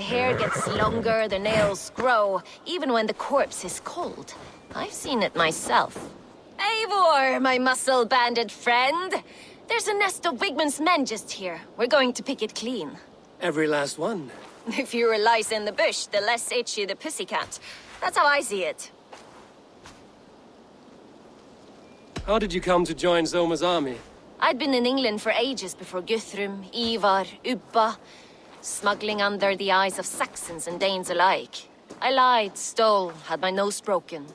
The hair gets longer, the nails grow, even when the corpse is cold. I've seen it myself. Eivor, my muscle-banded friend! There's a nest of Wigman's men just here. We're going to pick it clean. Every last one. The fewer lice in the bush, the less itchy the pussycat. That's how I see it. How did you come to join Zoma's army? I'd been in England for ages before Guthrum, Ivar, Ubba, smuggling under the eyes of Saxons and Danes alike. I lied, stole, had my nose broken.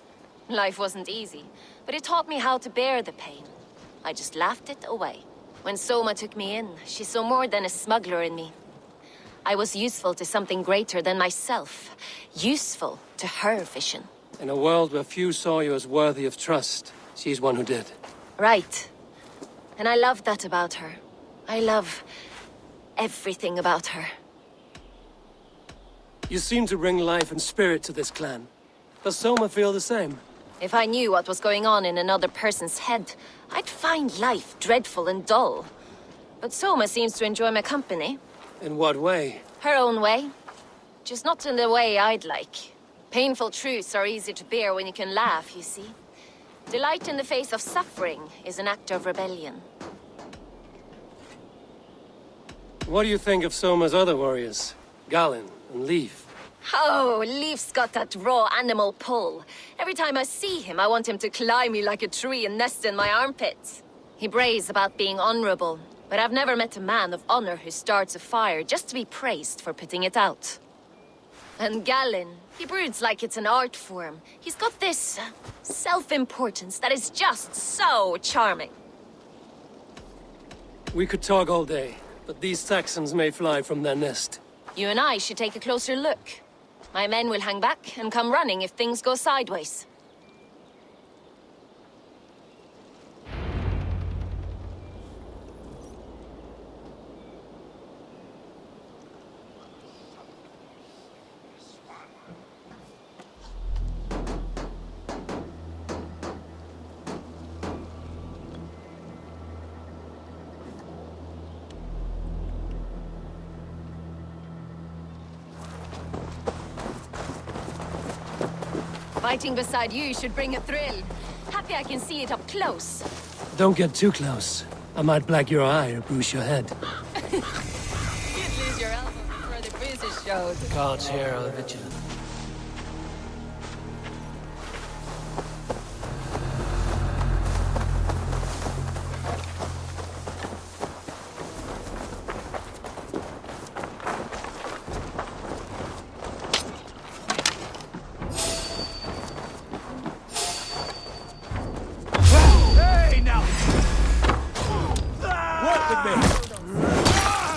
Life wasn't easy, but it taught me how to bear the pain. I just laughed it away. When Soma took me in, she saw more than a smuggler in me. I was useful to something greater than myself. Useful to her vision. In a world where few saw you as worthy of trust, she's one who did. Right. And I love that about her. I love everything about her. You seem to bring life and spirit to this clan. Does Soma feel the same? If I knew what was going on in another person's head, I'd find life dreadful and dull. But Soma seems to enjoy my company. In what way? Her own way. Just not in the way I'd like. Painful truths are easy to bear when you can laugh, you see. Delight in the face of suffering is an act of rebellion. What do you think of Soma's other warriors? Galen and Leaf? Oh, Leaf's got that raw animal pull. Every time I see him, I want him to climb me like a tree and nest in my armpits. He brays about being honorable, but I've never met a man of honor who starts a fire just to be praised for putting it out. And Galen, he broods like it's an art form. He's got this self-importance that is just so charming. We could talk all day, but these Saxons may fly from their nest. You and I should take a closer look. My men will hang back and come running if things go sideways. Fighting beside you should bring a thrill. Happy I can see it up close. Don't get too close. I might black your eye or bruise your head. You'd lose your elbow before the bruises showed. The gods here are vigilant.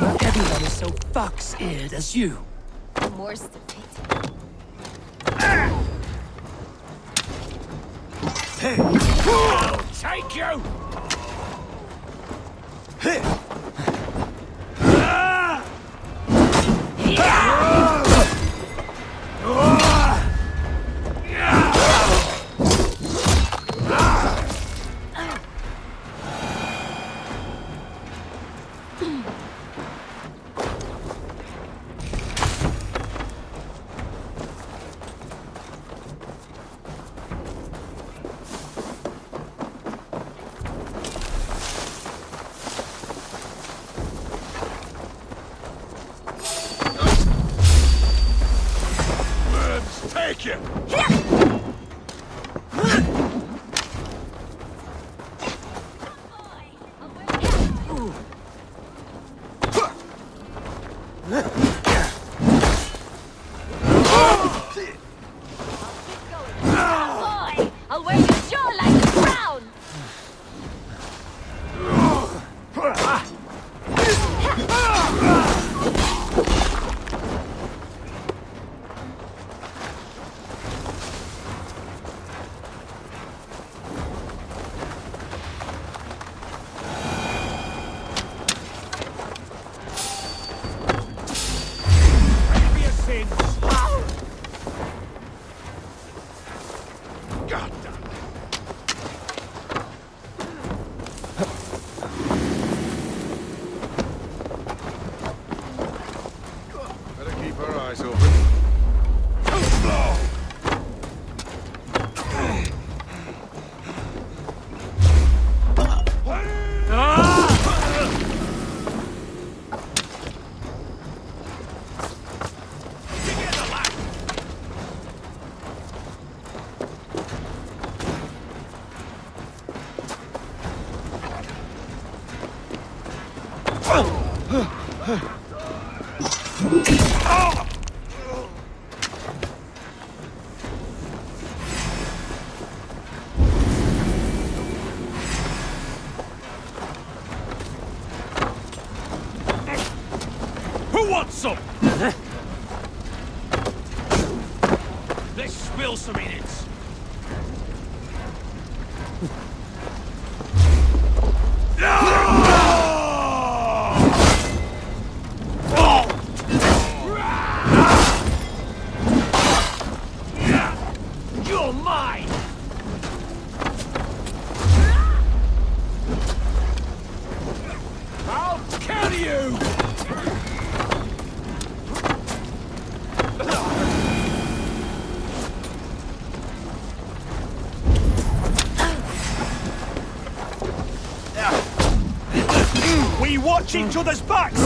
Not everyone is so fox-eared as you. More's the pity. I'll take you! Take you! I'll wear your jaw like a crown! God damn. Better keep our eyes Who wants some? Let's spill some in it. You're mine! I'll kill you! We watch each other's backs!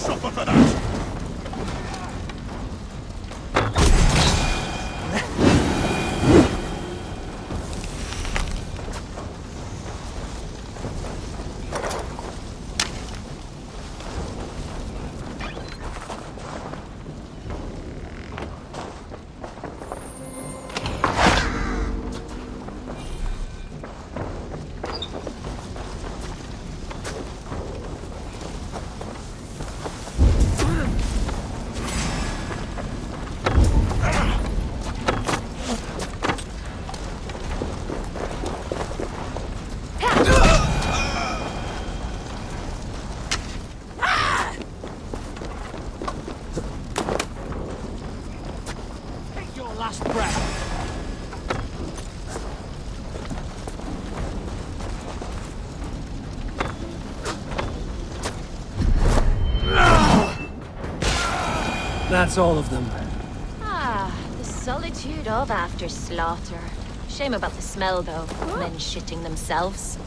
Suffer for that! Last breath. That's all of them. Ah, the solitude of after slaughter. Shame about the smell, though. Men shitting themselves.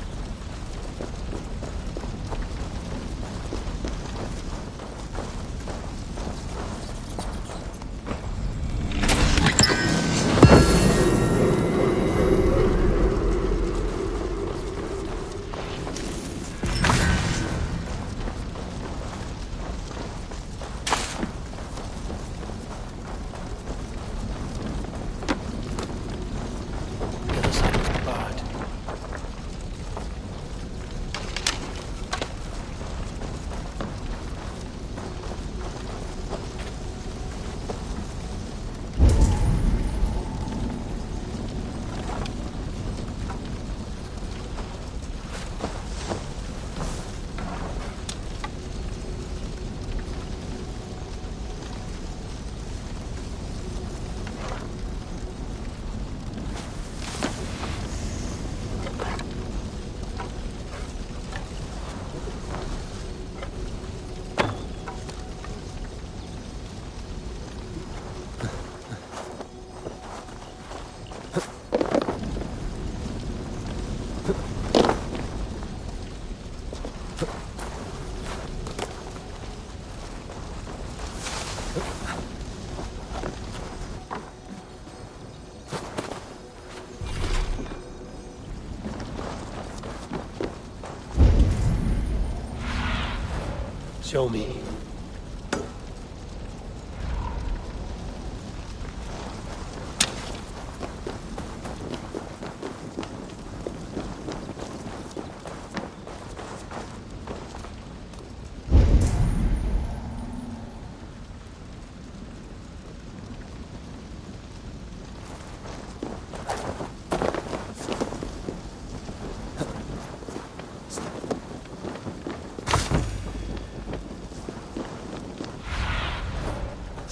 Show me.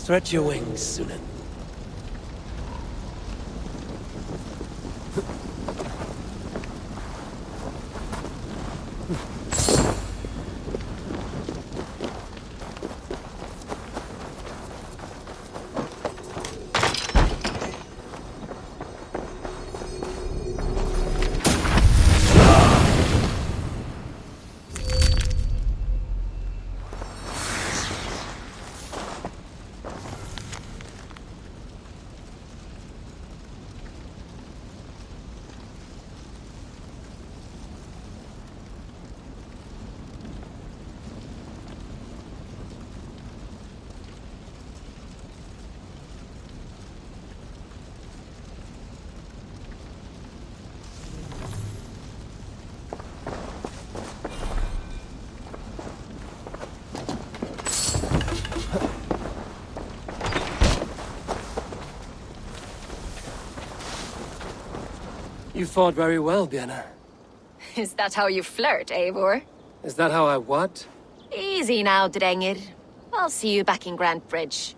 Stretch your wings, Sunan. You fought very well, Bianna. Is that how you flirt, Eivor? Is that how I what? Easy now, Drengir. I'll see you back in Grand Bridge.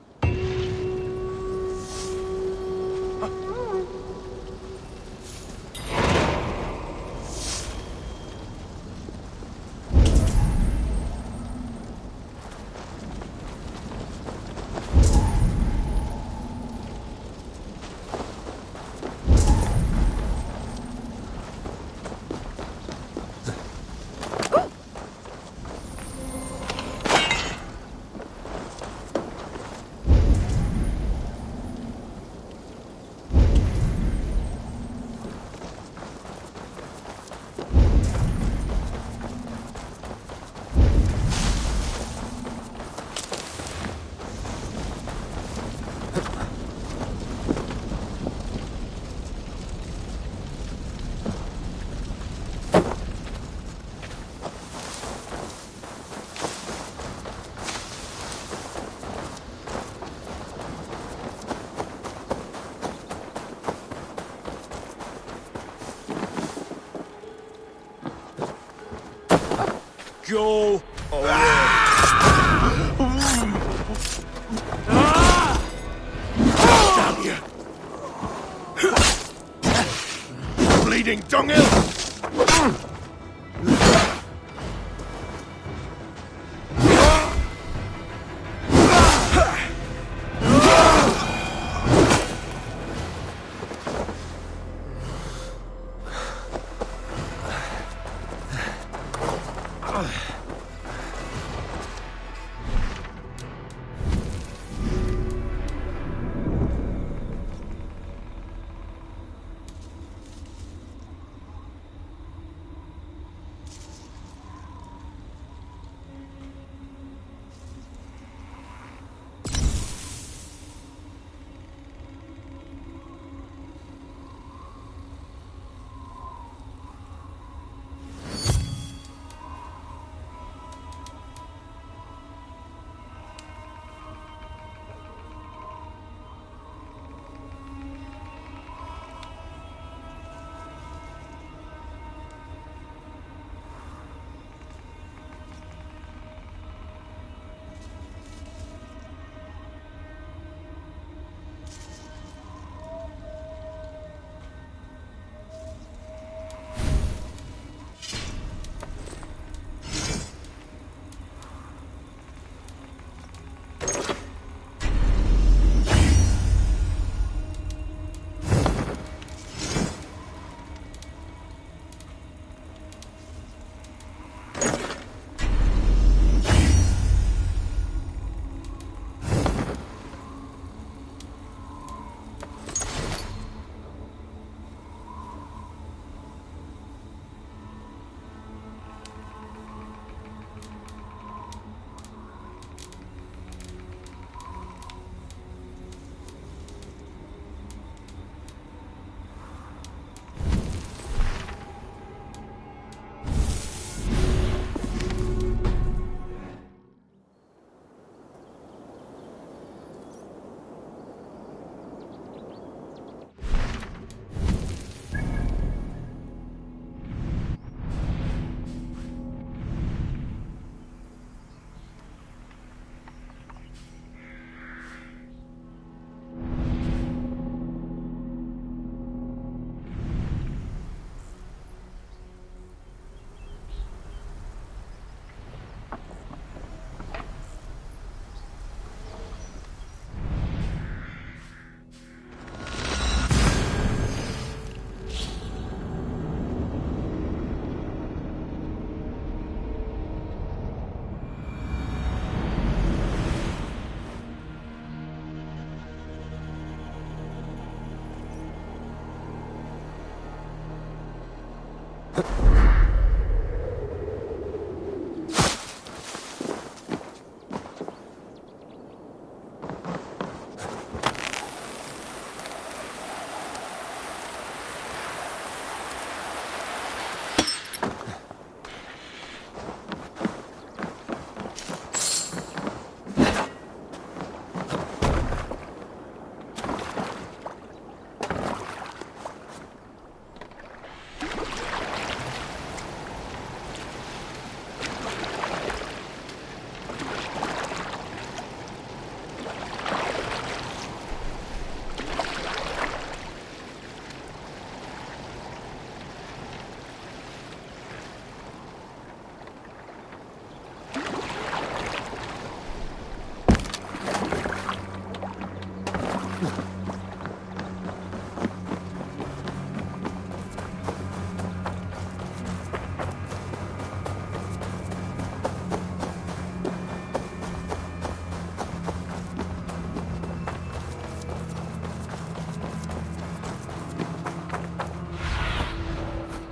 Go away. Damn you. Bleeding dunghill.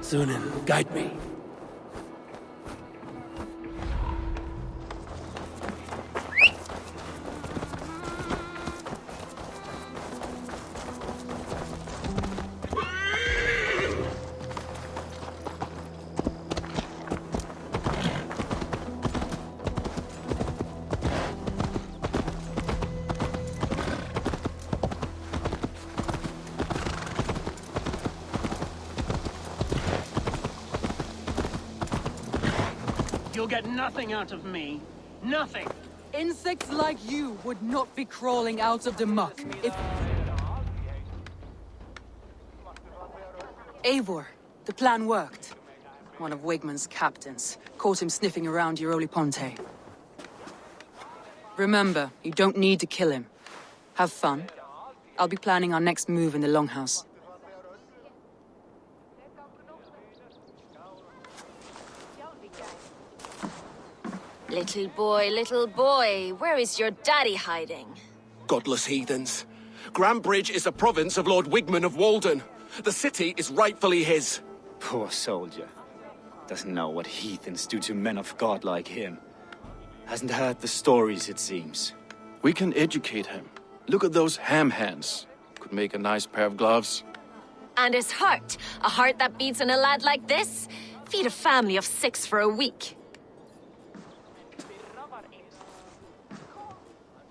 Sunan, guide me. You'll get nothing out of me. Nothing. Insects like you would not be crawling out of the muck if... Eivor, the plan worked. One of Wigman's captains caught him sniffing around Euroli Ponte. Remember, you don't need to kill him. Have fun. I'll be planning our next move in the Longhouse. Little boy, where is your daddy hiding? Godless heathens. Grambridge is a province of Lord Wigman of Walden. The city is rightfully his. Poor soldier. Doesn't know what heathens do to men of God like him. Hasn't heard the stories, it seems. We can educate him. Look at those ham hands. Could make a nice pair of gloves. And his heart, a heart that beats in a lad like this? Feed a family of 6 for a week.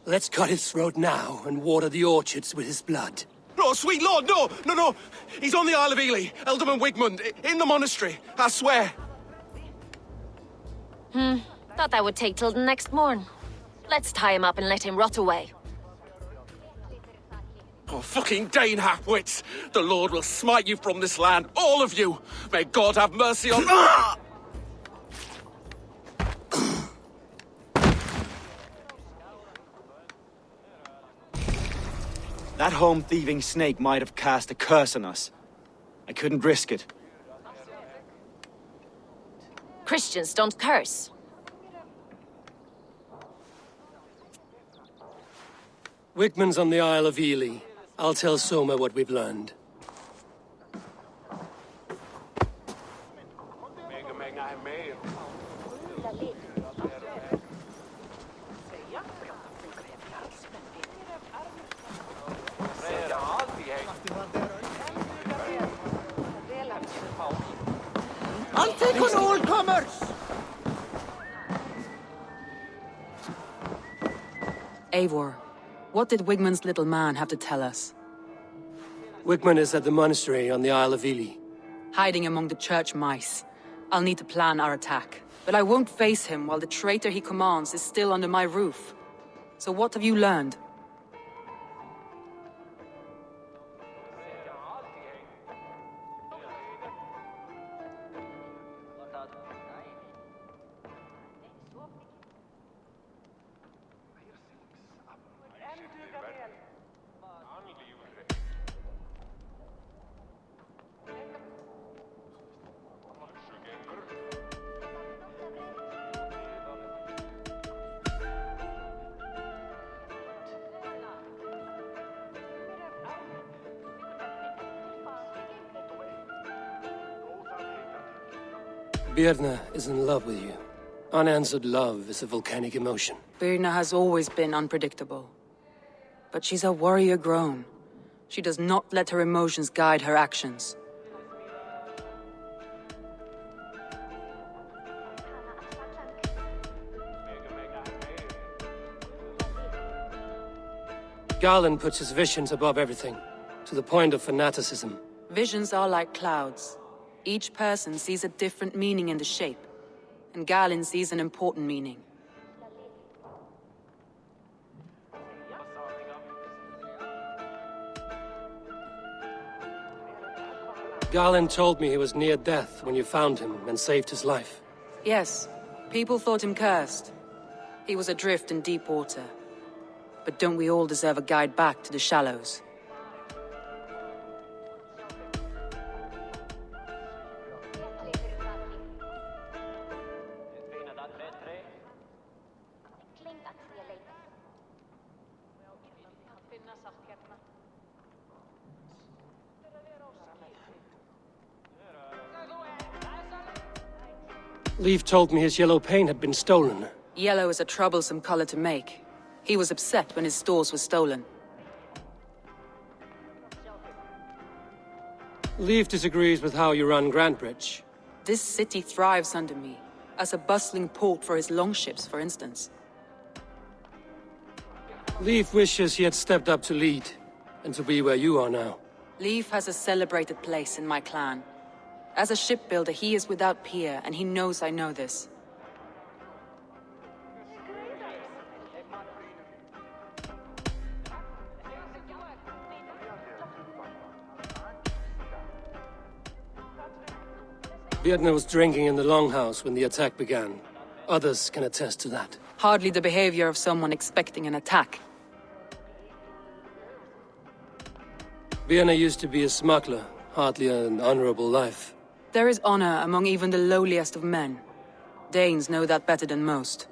Let's cut his throat now and water the orchards with his blood. No, sweet lord, no, no, no. He's on the Isle of Ely, Ealdorman Wigmund, in the monastery, I swear. Thought that would take till the next morn. Let's tie him up and let him rot away. Oh, fucking Dane half-wits. The Lord will smite you from this land, all of you. May God have mercy on... Ah! That home-thieving snake might have cast a curse on us. I couldn't risk it. Christians don't curse. Wigman's on the Isle of Ely. I'll tell Soma what we've learned. I'll take on all comers! Eivor, what did Wigman's little man have to tell us? Wigman is at the monastery on the Isle of Ely. Hiding among the church mice. I'll need to plan our attack. But I won't face him while the traitor he commands is still under my roof. So what have you learned? Birna is in love with you. Unanswered love is a volcanic emotion. Birna has always been unpredictable. But she's a warrior grown. She does not let her emotions guide her actions. Garland puts his visions above everything, to the point of fanaticism. Visions are like clouds. Each person sees a different meaning in the shape, and Galen sees an important meaning. Garland told me he was near death when you found him and saved his life. Yes, people thought him cursed. He was adrift in deep water. But don't we all deserve a guide back to the shallows? Leif told me his yellow paint had been stolen. Yellow is a troublesome color to make. He was upset when his stores were stolen. Leif disagrees with how you run Grantebridge. This city thrives under me, as a bustling port for his longships, for instance. Leif wishes he had stepped up to lead, and to be where you are now. Leif has a celebrated place in my clan. As a shipbuilder, he is without peer, and he knows I know this. Vietna was drinking in the longhouse when the attack began. Others can attest to that. Hardly the behavior of someone expecting an attack. Vietna used to be a smuggler, hardly an honorable life. There is honor among even the lowliest of men. Danes know that better than most.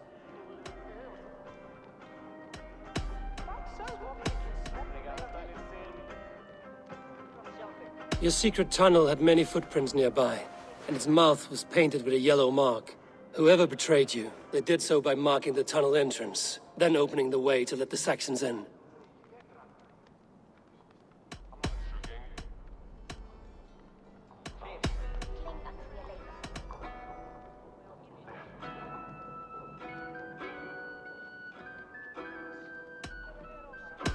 Your secret tunnel had many footprints nearby, and its mouth was painted with a yellow mark. Whoever betrayed you, they did so by marking the tunnel entrance, then opening the way to let the Saxons in.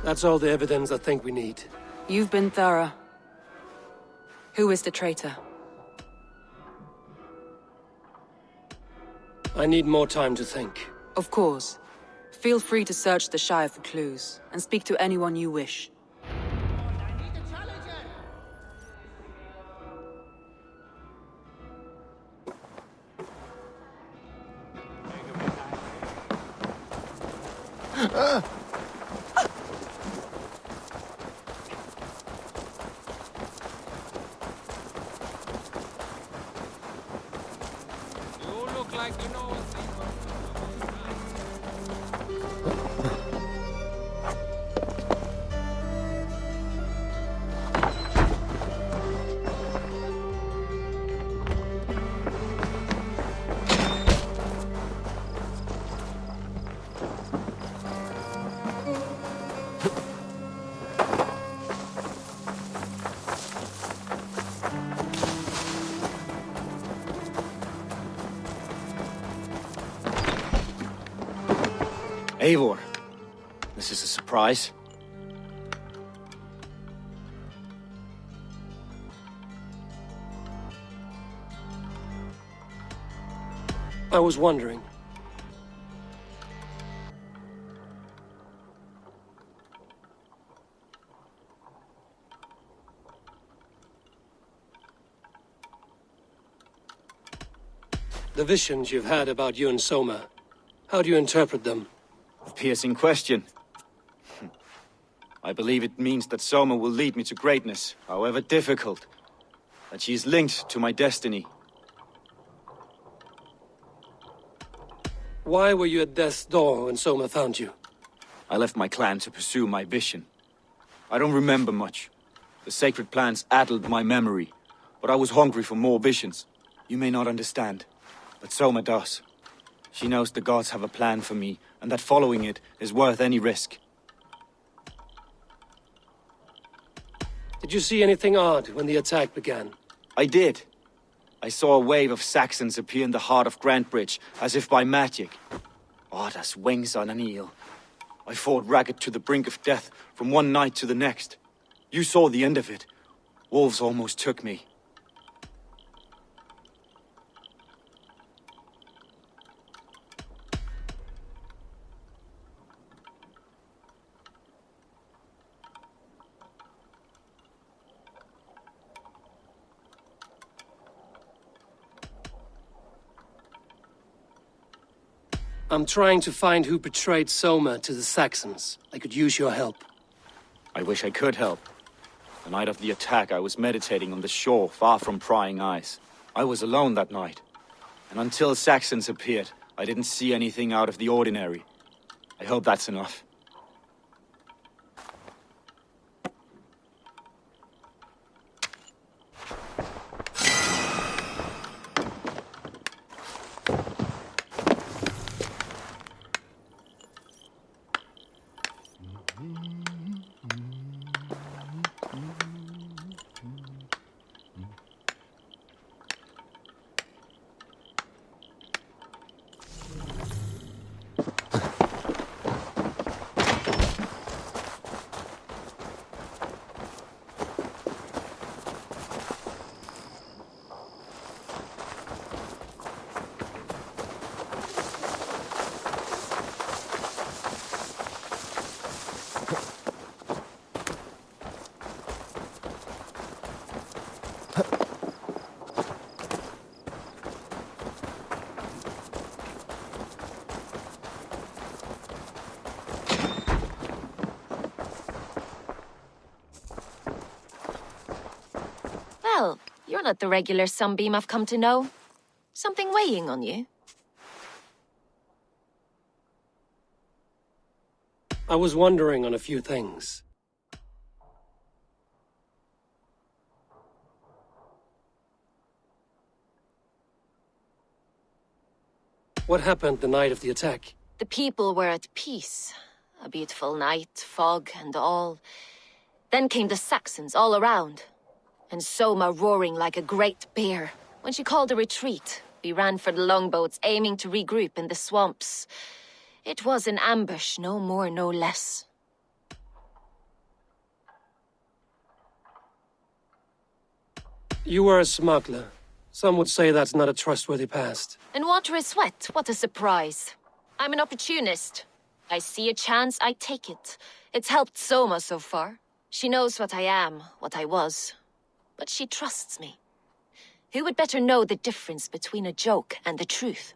That's all the evidence I think we need. You've been thorough. Who is the traitor? I need more time to think. Of course. Feel free to search the Shire for clues, and speak to anyone you wish. Eivor, this is a surprise. I was wondering. The visions you've had about you and Soma, how do you interpret them? A piercing question. I believe it means that Soma will lead me to greatness, however difficult. That she is linked to my destiny. Why were you at death's door when Soma found you? I left my clan to pursue my vision. I don't remember much. The sacred plans addled my memory, but I was hungry for more visions. You may not understand, but Soma does. She knows the gods have a plan for me, and that following it is worth any risk. Did you see anything odd when the attack began? I did. I saw a wave of Saxons appear in the heart of Grantebridge, as if by magic. Odd as wings on an eel. I fought ragged to the brink of death from one night to the next. You saw the end of it. Wolves almost took me. I'm trying to find who betrayed Soma to the Saxons. I could use your help. I wish I could help. The night of the attack, I was meditating on the shore, far from prying eyes. I was alone that night. And until Saxons appeared, I didn't see anything out of the ordinary. I hope that's enough. You're not the regular sunbeam I've come to know. Something weighing on you? I was wondering on a few things. What happened the night of the attack? The people were at peace. A beautiful night, fog and all. Then came the Saxons all around. And Soma roaring like a great bear. When she called a retreat, we ran for the longboats, aiming to regroup in the swamps. It was an ambush, no more, no less. You were a smuggler. Some would say that's not a trustworthy past. And water is wet, what a surprise. I'm an opportunist. I see a chance, I take it. It's helped Soma so far. She knows what I am, what I was. But she trusts me. Who would better know the difference between a joke and the truth?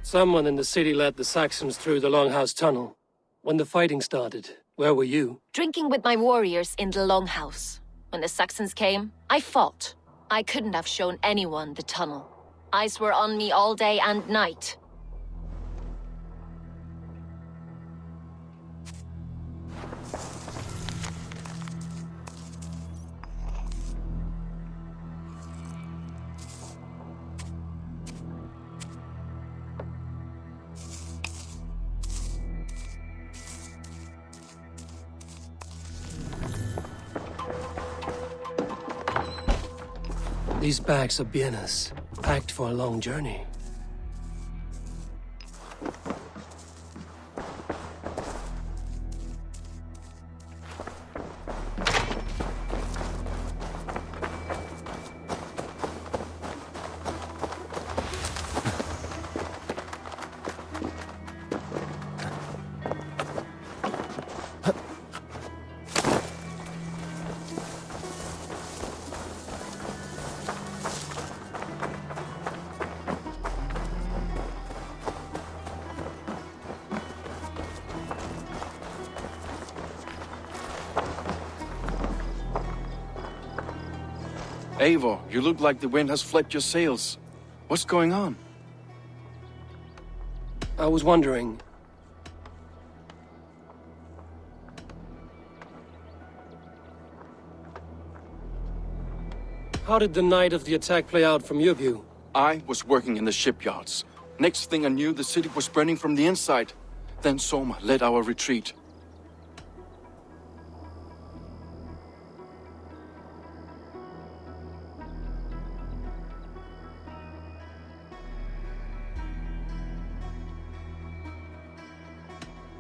Someone in the city led the Saxons through the Longhouse Tunnel. When the fighting started, where were you? Drinking with my warriors in the Longhouse. When the Saxons came, I fought. I couldn't have shown anyone the tunnel. Eyes were on me all day and night. These bags are bienes, packed for a long journey. Eivor, you look like the wind has flapped your sails. What's going on? I was wondering... How did the night of the attack play out from your view? I was working in the shipyards. Next thing I knew, the city was burning from the inside. Then Soma led our retreat.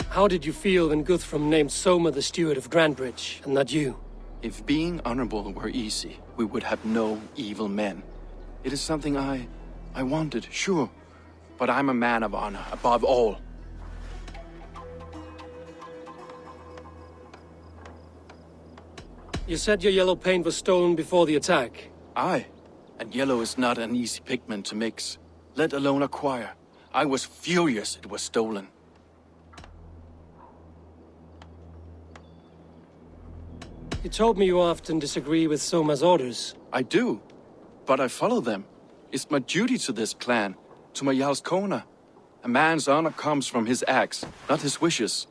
How did you feel when Guthrum named Soma the steward of Grandbridge, and not you? If being honorable were easy, we would have no evil men. It is something I wanted, sure. But I'm a man of honor, above all. You said your yellow paint was stolen before the attack. Aye, and yellow is not an easy pigment to mix, let alone acquire. I was furious it was stolen. You told me you often disagree with Soma's orders. I do, but I follow them. It's my duty to this clan, to my Jarl's Kona. A man's honor comes from his acts, not his wishes.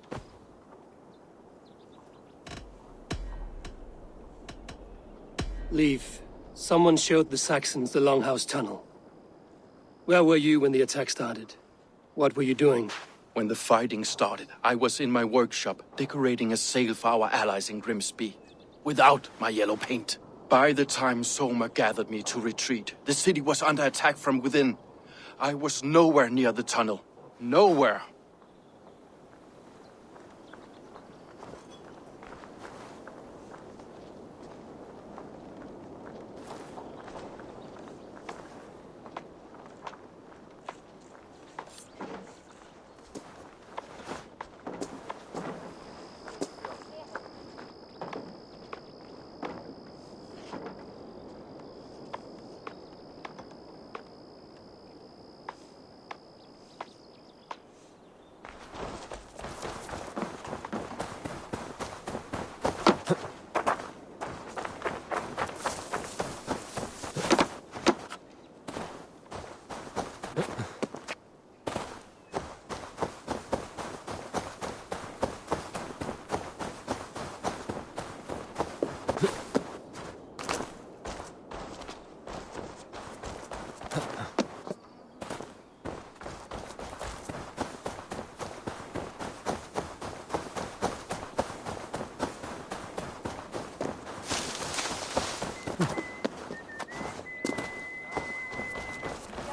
Leave. Someone showed the Saxons the Longhouse Tunnel. Where were you when the attack started? What were you doing? When the fighting started, I was in my workshop, decorating a sail for our allies in Grimsby. Without my yellow paint. By the time Soma gathered me to retreat, the city was under attack from within. I was nowhere near the tunnel. Nowhere.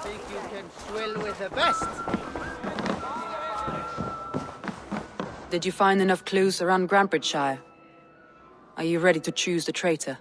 Think you can swill with the best? Did you find enough clues around Grantbridgeshire? Are you ready to choose the traitor?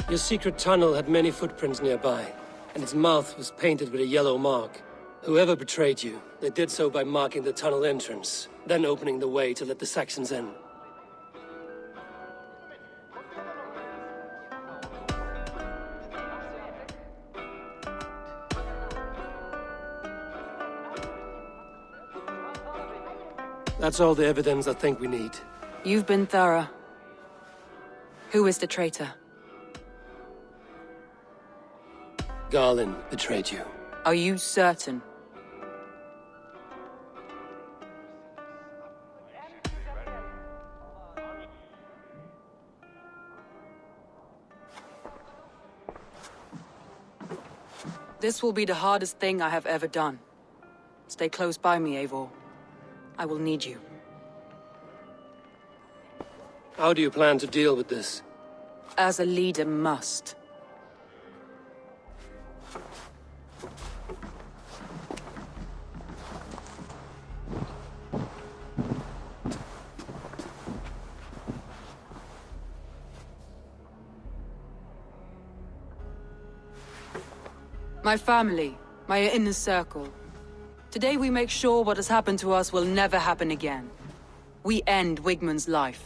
Your secret tunnel had many footprints nearby, and its mouth was painted with a yellow mark. Whoever betrayed you, they did so by marking the tunnel entrance, then opening the way to let the Saxons in. That's all the evidence I think we need. You've been thorough. Who is the traitor? Garlin betrayed you. Are you certain? This will be the hardest thing I have ever done. Stay close by me, Eivor. I will need you. How do you plan to deal with this? As a leader must. My family, my inner circle. Today we make sure what has happened to us will never happen again. We end Wigmund's life.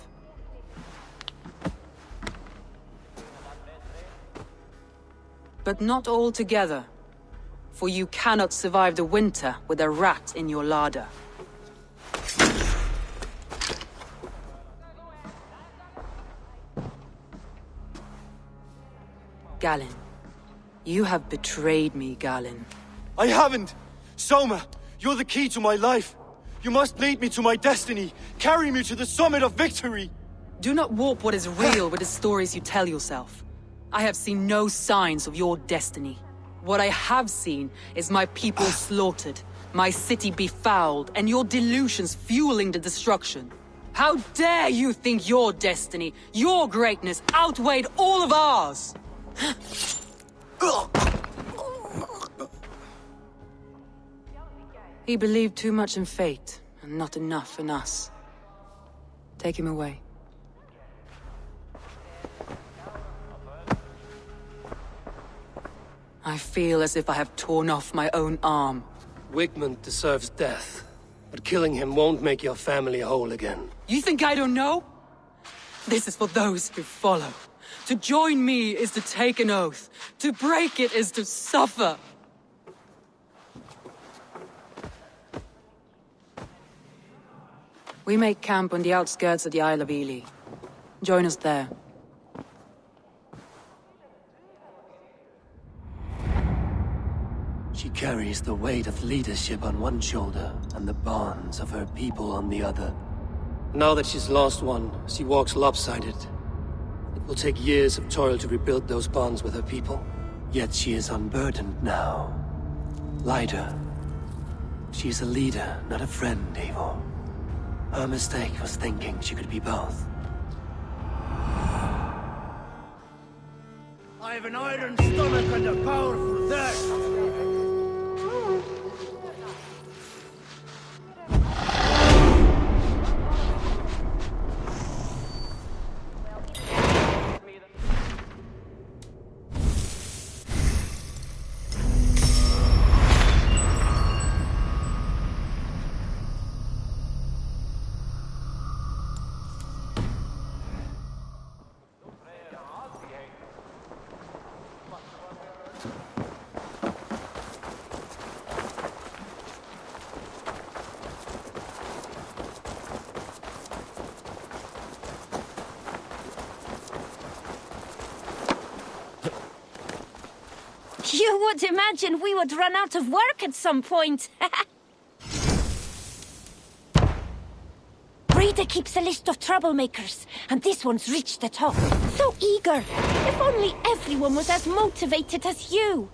But not all together, for you cannot survive the winter with a rat in your larder. Galinn. You have betrayed me, Galinn. I haven't! Soma, you're the key to my life. You must lead me to my destiny. Carry me to the summit of victory. Do not warp what is real with the stories you tell yourself. I have seen no signs of your destiny. What I have seen is my people slaughtered, my city befouled, and your delusions fueling the destruction. How dare you think your destiny, your greatness, outweighed all of ours? He believed too much in fate, and not enough in us. Take him away. I feel as if I have torn off my own arm. Wigmund deserves death, but killing him won't make your family whole again. You think I don't know? This is for those who follow. To join me is to take an oath. To break it is to suffer. We make camp on the outskirts of the Isle of Ely. Join us there. She carries the weight of leadership on one shoulder and the bonds of her people on the other. Now that she's lost one, she walks lopsided. It will take years of toil to rebuild those bonds with her people. Yet she is unburdened now. Lighter. She's a leader, not a friend, Eivor. Her mistake was thinking she could be both. I have an iron stomach and a powerful thirst. You would imagine we would run out of work at some point. Rita keeps a list of troublemakers, and this one's reached the top. So eager. If only everyone was as motivated as you.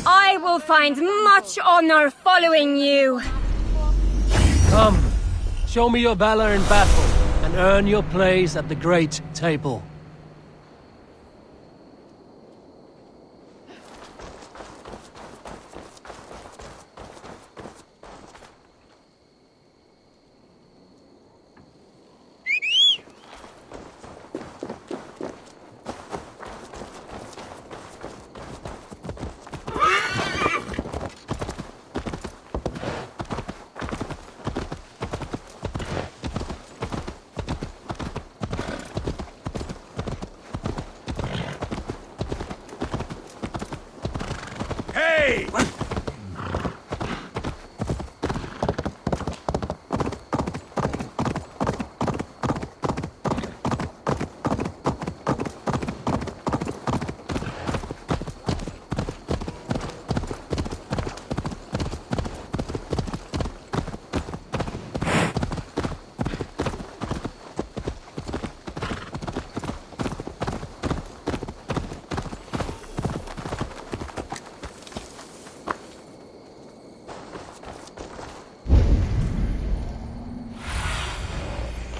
I will find much honor following you. Come, show me your valor in battle, and earn your place at the great table.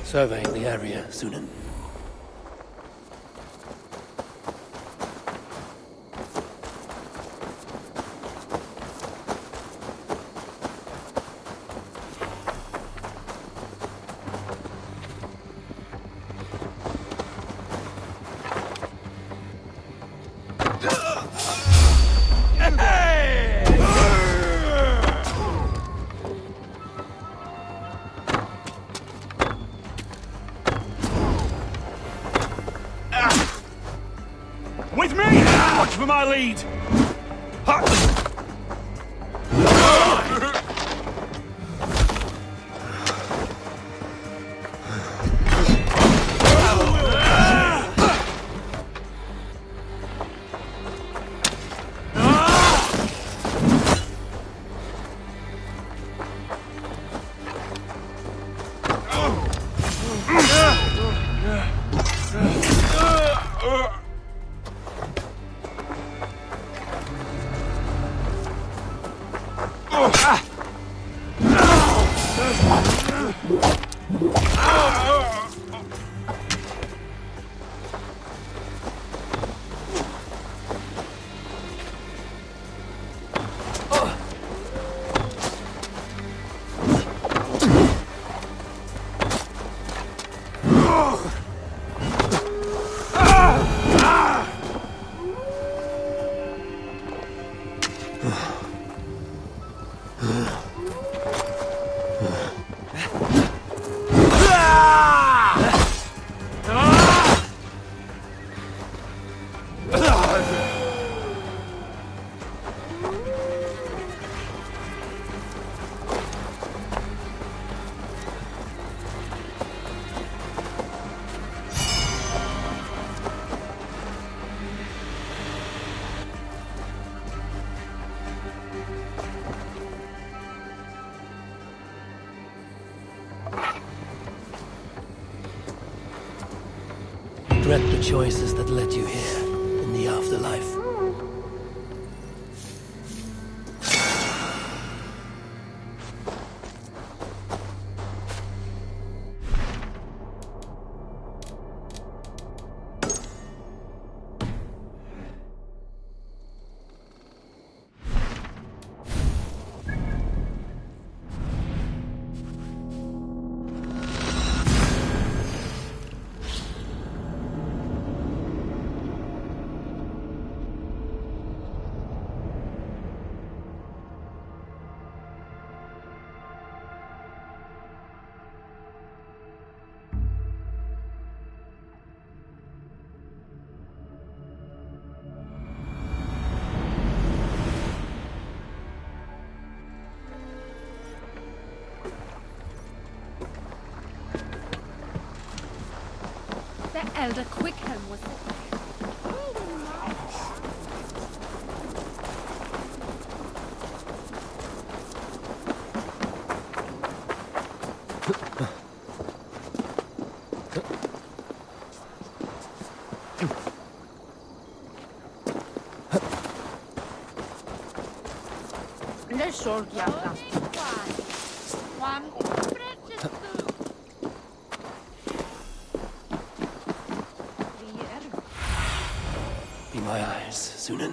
Surveying the area, Sunan. With me! Watch for my lead! regret the choices that led you here in the afterlife. The Elder Quickham was Le sorgiata. Be my eyes, Sunan.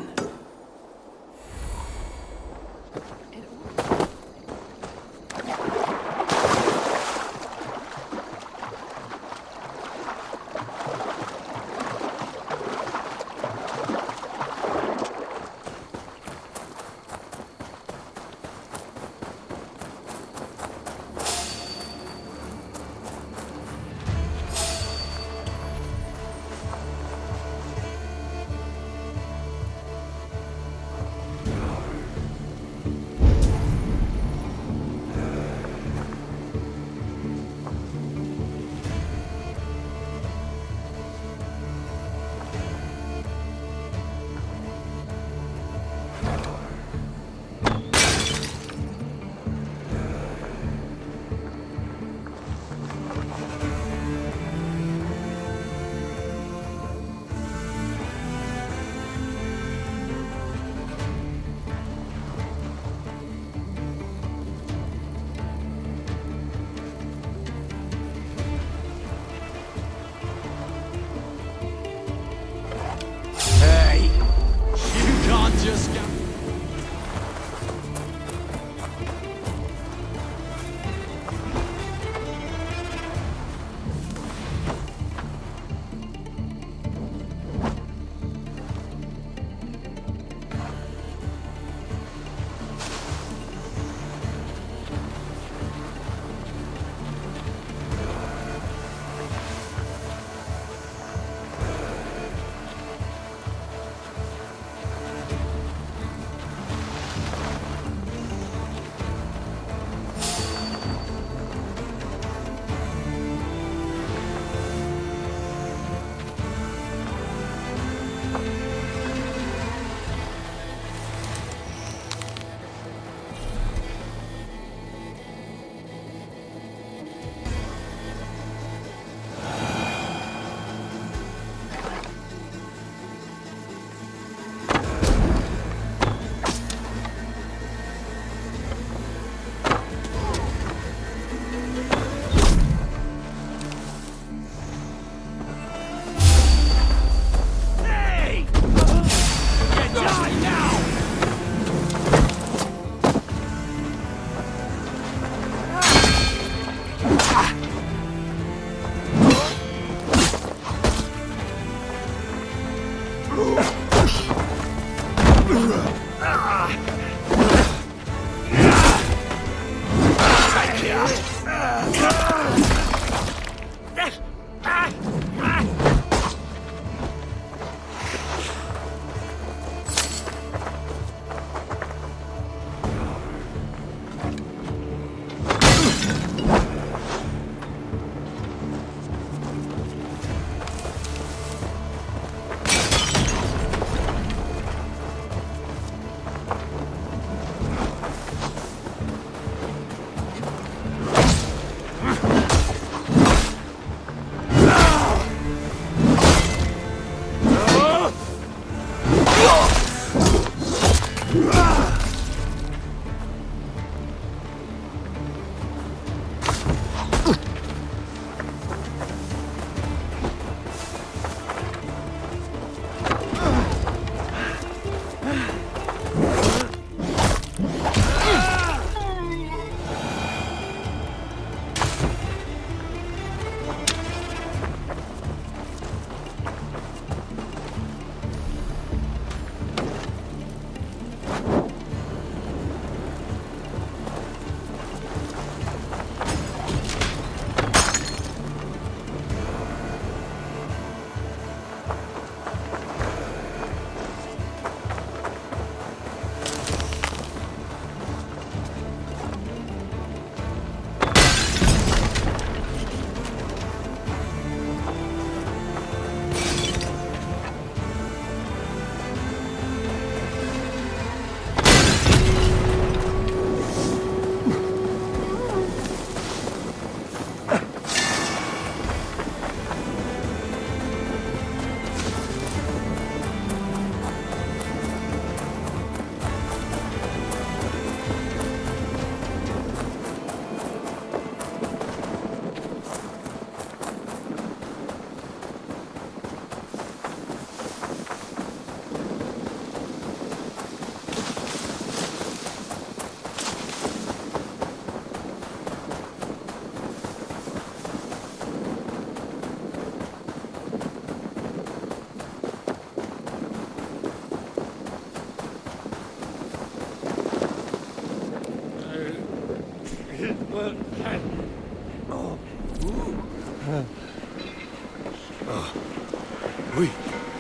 Oui,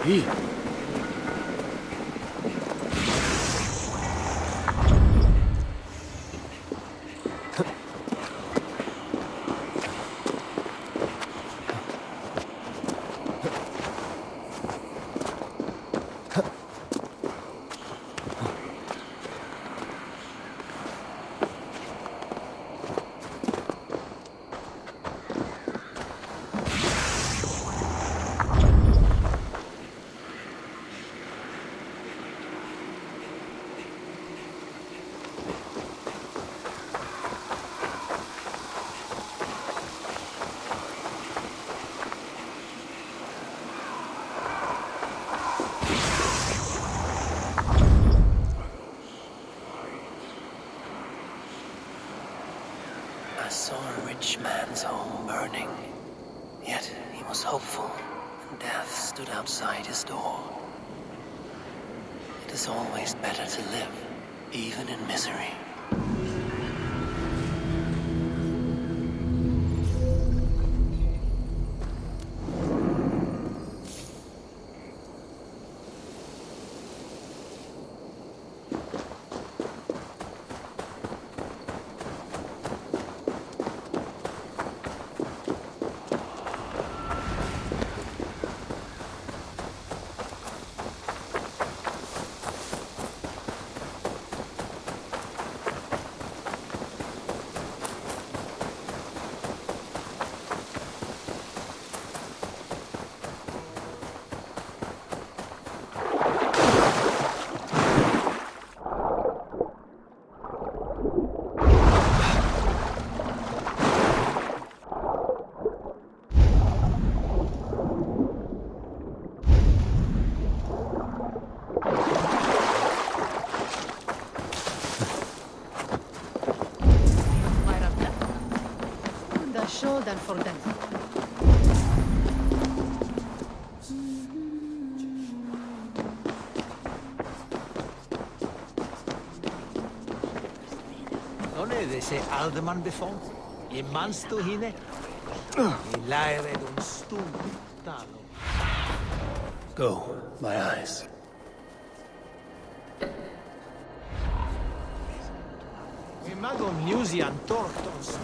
oui. I saw a rich man's home burning, yet he was hopeful, and death stood outside his door. It is always better to live, even in misery. Than for them. Non è de se Alderman befond? I manstu hine? I laire d'un stum talo. Go, my eyes. Mi mago musi tortons.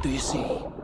What do you see?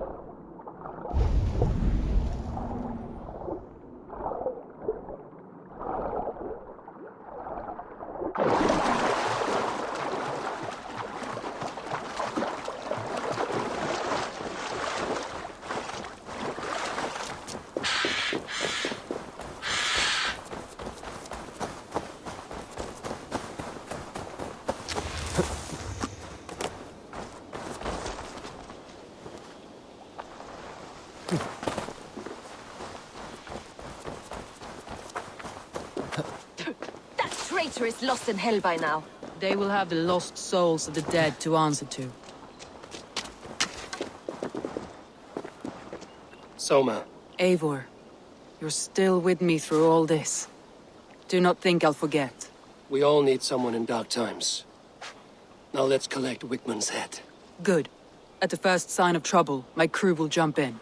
That traitor is lost in hell by now. They will have the lost souls of the dead to answer to. Soma. Eivor, you're still with me through all this. Do not think I'll forget. We all need someone in dark times. Now let's collect Wickman's head. Good. At the first sign of trouble, my crew will jump in.